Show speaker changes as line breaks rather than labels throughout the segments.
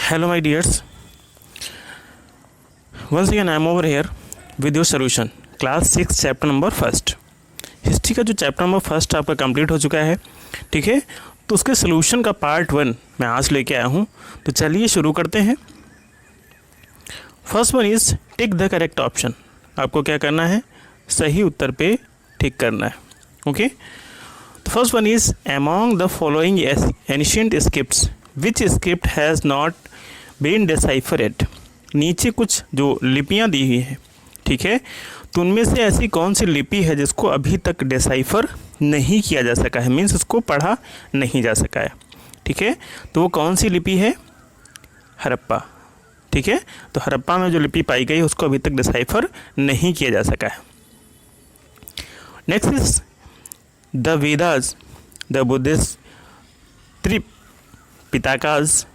Hello my dears, once again I am over here with your solution class 6 chapter number first. History का जो chapter number first आपका complete हो चुका है, ठीक है। तो उसके सोल्यूशन का पार्ट 1 मैं आज लेके आया हूँ। तो चलिए शुरू करते हैं। First one is tick the correct option. आपको क्या करना है, सही उत्तर पे टिक करना है। ओके, तो first one is among the following ancient scripts which script has not been deciphered. नीचे कुछ जो लिपियाँ दी हुई हैं, ठीक है, तो उनमें से ऐसी कौन सी लिपि है जिसको अभी तक डिसाइफर नहीं किया जा सका है, मीन्स उसको पढ़ा नहीं जा सका है, ठीक है। तो वो कौन सी लिपि है, हड़प्पा, ठीक है। तो हड़प्पा में जो लिपि पाई गई उसको अभी तक डिसाइफर नहीं किया जा सका है। Next is the Vedas, the Buddhist Tripitakas,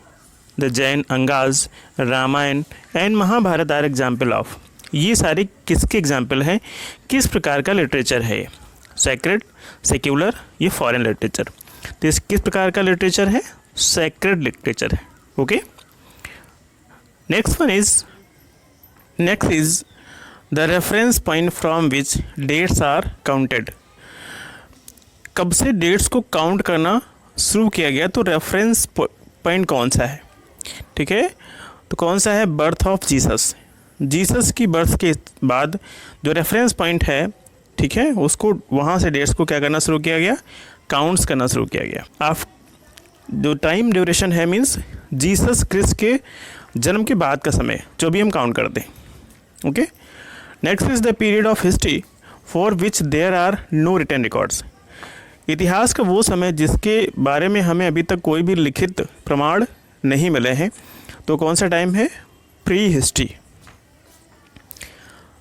the Jain Angas, Ramayana and Mahabharata are example of. ये सारे किसके एग्जाम्पल हैं, किस प्रकार का लिटरेचर है ये, सेक्रेड, सेक्युलर, ये फॉरेन लिटरेचर। तो इस किस प्रकार का लिटरेचर है, सेक्रेड लिटरेचर है। Okay, next is the reference point from which dates are counted. कब से डेट्स को काउंट करना शुरू किया गया, तो रेफरेंस पॉइंट कौन सा है, ठीक है। तो कौन सा है, बर्थ ऑफ जीसस। जीसस की बर्थ के बाद जो रेफरेंस पॉइंट है, ठीक है, उसको वहाँ से डेट्स को क्या करना शुरू किया गया, काउंट्स करना शुरू किया गया। आप जो टाइम ड्यूरेशन है, मीन्स जीसस क्रिस्ट के जन्म के बाद का समय जो भी हम काउंट करते हैं। Okay, next is the period of history for which there are no written records. इतिहास का वो समय जिसके बारे में हमें अभी तक कोई भी लिखित प्रमाण नहीं मिले हैं। तो कौन सा टाइम है, prehistory.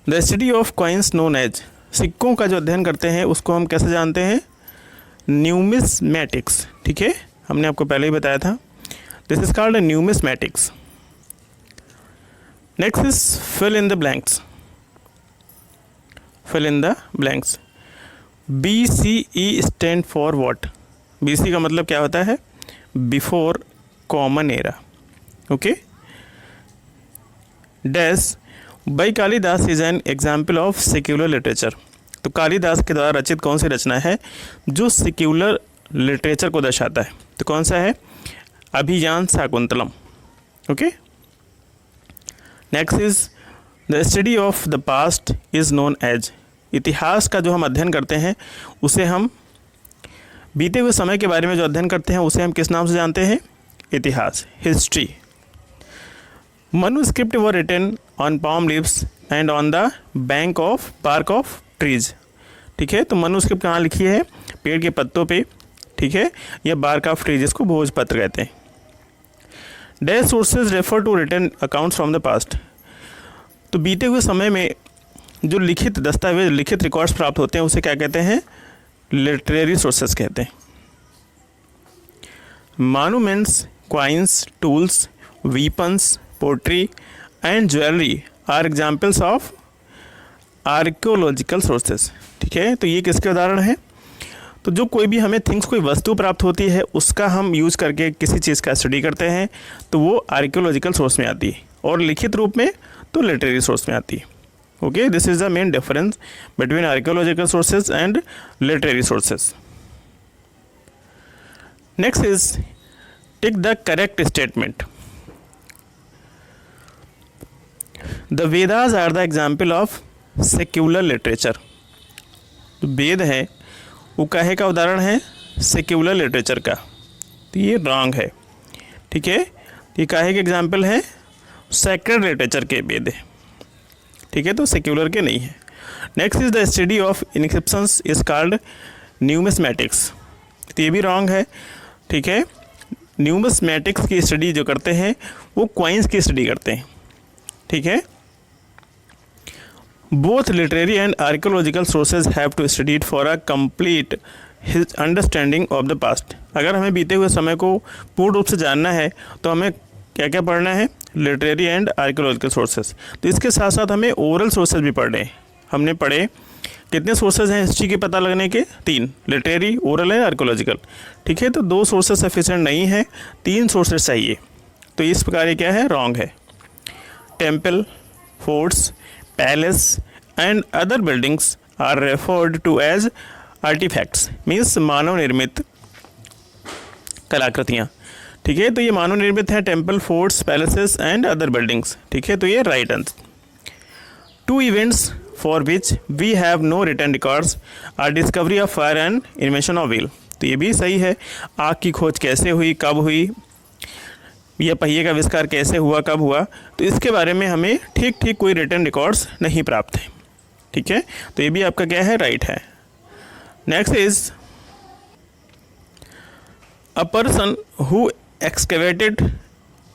The study of coins known as, सिक्कों का जो अध्ययन करते हैं उसको हम कैसे जानते हैं, न्यूमिस्मैटिक्स, ठीक है, हमने आपको पहले ही बताया था। This is called numismatics. Next is fill in the blanks. Fill in the blanks. BCE stand for what. BC का मतलब क्या होता है, before common era. Okay, dash by Kalidas is an example of secular literature. तो कालिदास के द्वारा रचित कौन सी रचना है जो सेक्युलर लिटरेचर को दर्शाता है, तो कौन सा है, Abhijnana Shakuntalam. Okay, next is the study of the past is known as. इतिहास का जो हम अध्ययन करते हैं उसे हम, बीते हुए समय के बारे में जो अध्ययन करते हैं उसे हम किस नाम से जानते हैं, इतिहास, history. Manuscript were written on palm leaves and on the bank of bark of trees, ठीक है। तो मनुस्क्रिप्ट कहाँ लिखी है, पेड़ के पत्तों पे, ठीक है, या बार्क ऑफ ट्रीज, इसको भोजपत्र कहते हैं। Dash sources refer to written accounts from the past. तो बीते हुए समय में जो लिखित दस्तावेज, लिखित रिकॉर्ड्स प्राप्त होते हैं उसे क्या कहते हैं, लिटरेरी सोर्सेस कहते हैं। Monuments, coins, tools, weapons, pottery and jewellery are examples of archaeological sources, ठीक है। तो ये किसके उदाहरण हैं, तो जो कोई भी हमें थिंग्स, कोई वस्तु प्राप्त होती है उसका हम यूज करके किसी चीज़ का स्टडी करते हैं तो वो आर्कियोलॉजिकल सोर्स में आती है, और लिखित रूप में तो लिटरेरी सोर्स में आती है। Okay, this is the main difference between archaeological sources and literary sources. Next is tick the correct statement. The Vedas are the example of secular literature. Veda है वो काहे का उदाहरण है, सेक्युलर लिटरेचर का। तो ये रॉन्ग है, ठीक है। ये काहे के एग्जाम्पल है, सेक्रेड लिटरेचर के वेद है, ठीक है, तो सेक्युलर के नहीं है। Next is the study of inscriptions is called numismatics. तो ये भी रॉन्ग है, ठीक है। न्यूमिस्मैटिक्स की स्टडी जो करते हैं वो क्वाइंस की स्टडी करते हैं, ठीक है। Both literary and archaeological sources have to study it for a complete understanding of the past. अगर हमें बीते हुए समय को पूर्ण रूप से जानना है तो हमें क्या क्या पढ़ना है, लिटरेरी एंड आर्कियोलॉजिकल सोर्सेज। तो इसके साथ साथ हमें ओरल सोर्सेज भी पढ़ने हैं। हमने पढ़े कितने सोर्सेज हैं हिस्ट्री के पता लगने के, 3, लिटरेरी, ओरल एंड आर्कियोलॉजिकल, ठीक है। तो 2 सोर्सेज सफिशिएंट नहीं है, 3 सोर्सेज चाहिए। तो इस प्रकार ये क्या है, रॉन्ग है। Temple, forts, palace and other buildings are referred to as artifacts, means मानव निर्मित कलाकृतियाँ। ठीक है, तो ये मानव निर्मित है, temple, forts, palaces and other buildings. ठीक है, तो ये right answer. 2 events for which we have no written records are discovery of fire and invention of wheel. तो ये भी सही है। आग की खोज कैसे हुई, कब हुई, यह पहिए का आविष्कार कैसे हुआ, कब हुआ, तो इसके बारे में हमें ठीक कोई रिटन रिकॉर्ड्स नहीं प्राप्त है। ठीक है, तो ये भी आपका क्या है, राइट है। Next is a person who excavated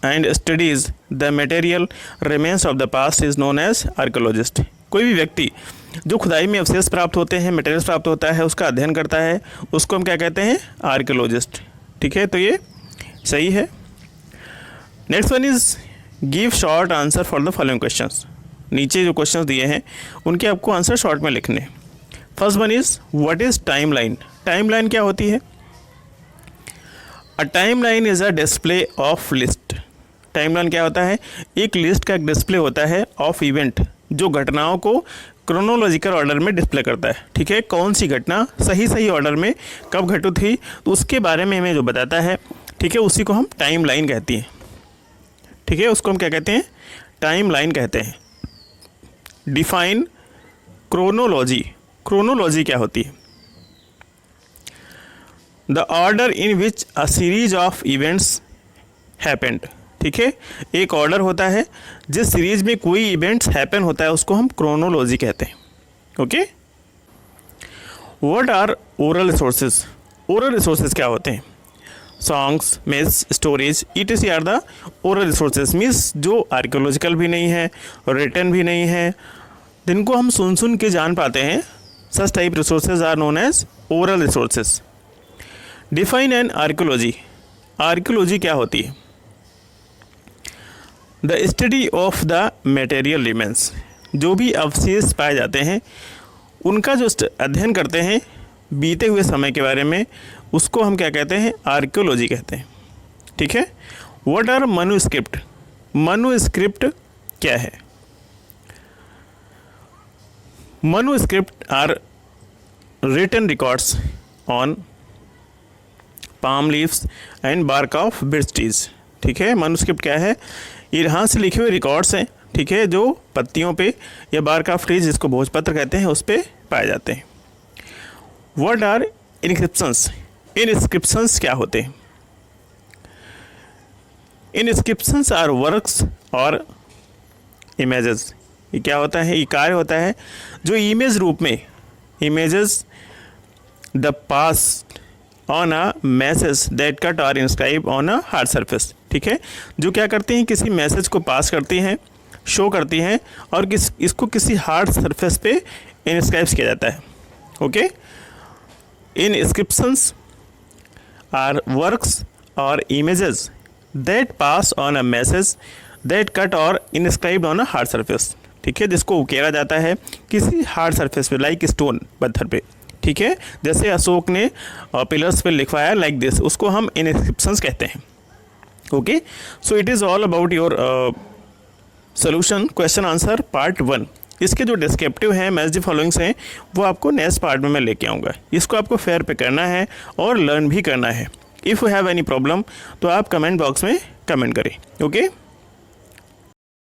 and studies the material remains of the past is known as archaeologist। कोई भी व्यक्ति जो खुदाई में अवशेष प्राप्त होते हैं, मटेरियल्स प्राप्त होता है, उसका अध्ययन करता है, उसको हम क्या कहते हैं, आर्कियोलॉजिस्ट। ठीक है, तो ये सही है। Next one is give short answer for the following questions. नीचे जो क्वेश्चंस दिए हैं उनके आपको आंसर शॉर्ट में लिखने। First one is what is timeline. Timeline क्या होती है? अ timeline is a display of list. Timeline क्या होता है? एक लिस्ट का एक डिस्प्ले होता है ऑफ इवेंट, जो घटनाओं को क्रोनोलॉजिकल ऑर्डर में डिस्प्ले करता है। ठीक है, कौन सी घटना सही ऑर्डर में कब घटित थी, तो उसके बारे में हमें जो बताता है, ठीक है, उसी को हम टाइमलाइन कहती हैं। ठीक है, उसको हम क्या कहते हैं, टाइमलाइन कहते हैं। Define chronology. क्रोनोलॉजी क्या होती है? The order in which a series of events happened. ठीक है, एक ऑर्डर होता है जिस सीरीज में कोई इवेंट्स हैपन होता है, उसको हम क्रोनोलॉजी कहते हैं। Okay, what are oral resources. Oral resources क्या होते हैं? Songs, myths, stories etc are the oral resources, means जो आर्कियोलॉजिकल भी नहीं है, रिटन भी नहीं है, जिनको हम सुन के जान पाते हैं, such type resources are known as oral resources. Define an archaeology. Archaeology क्या होती है? The study of the material remains. जो भी अवशेष पाए जाते हैं उनका जो अध्ययन करते हैं बीते हुए समय के बारे में, उसको हम क्या कहते हैं, आर्कियोलॉजी कहते हैं। ठीक है, व्हाट आर मनुस्क्रिप्ट। मनुस्क्रिप्ट क्या है? Manuscript are written records on palm leaves and bark of birch trees. ठीक है, मनुस्क्रिप्ट क्या है? ये यहाँ से लिखे हुए रिकॉर्ड्स हैं, ठीक है, जो पत्तियों पे या बार्क ऑफ ट्रीज, जिसको भोजपत्र कहते हैं, उस पर पाए जाते हैं। What are इनस्क्रिप्शंस। इनस्क्रिप्शंस क्या होते हैं? इनस्क्रिप्शंस आर वर्क्स और इमेजेस। ये क्या होता है? ये कार्य होता है जो इमेज रूप में, images the past on a message that cut or inscribe on a hard surface. ठीक है, जो क्या करती हैं, किसी मैसेज को पास करती हैं, शो करती हैं, और इसको किसी हार्ड सरफेस पे इंस्क्राइब किया जाता है। Okay, inscriptions are works or images that pass on a message that cut or inscribe on a hard surface. ठीक है, जिसको उकेरा जाता है किसी हार्ड सरफेस पे, लाइक स्टोन, पत्थर पे। ठीक है, जैसे अशोक ने पिलर्स पे लिखवाया लाइक दिस, उसको हम इनस्क्रिप्शंस कहते हैं। Okay, so it is all about your solution question answer part 1। इसके जो डिस्क्रिप्टिव हैं, मैच द फॉलोइंग्स हैं, वो आपको नेक्स्ट पार्ट में मैं लेके आऊँगा। इसको आपको फेयर पे करना है और लर्न भी करना है। If you have any problem तो आप कमेंट बॉक्स में कमेंट करें। ओके।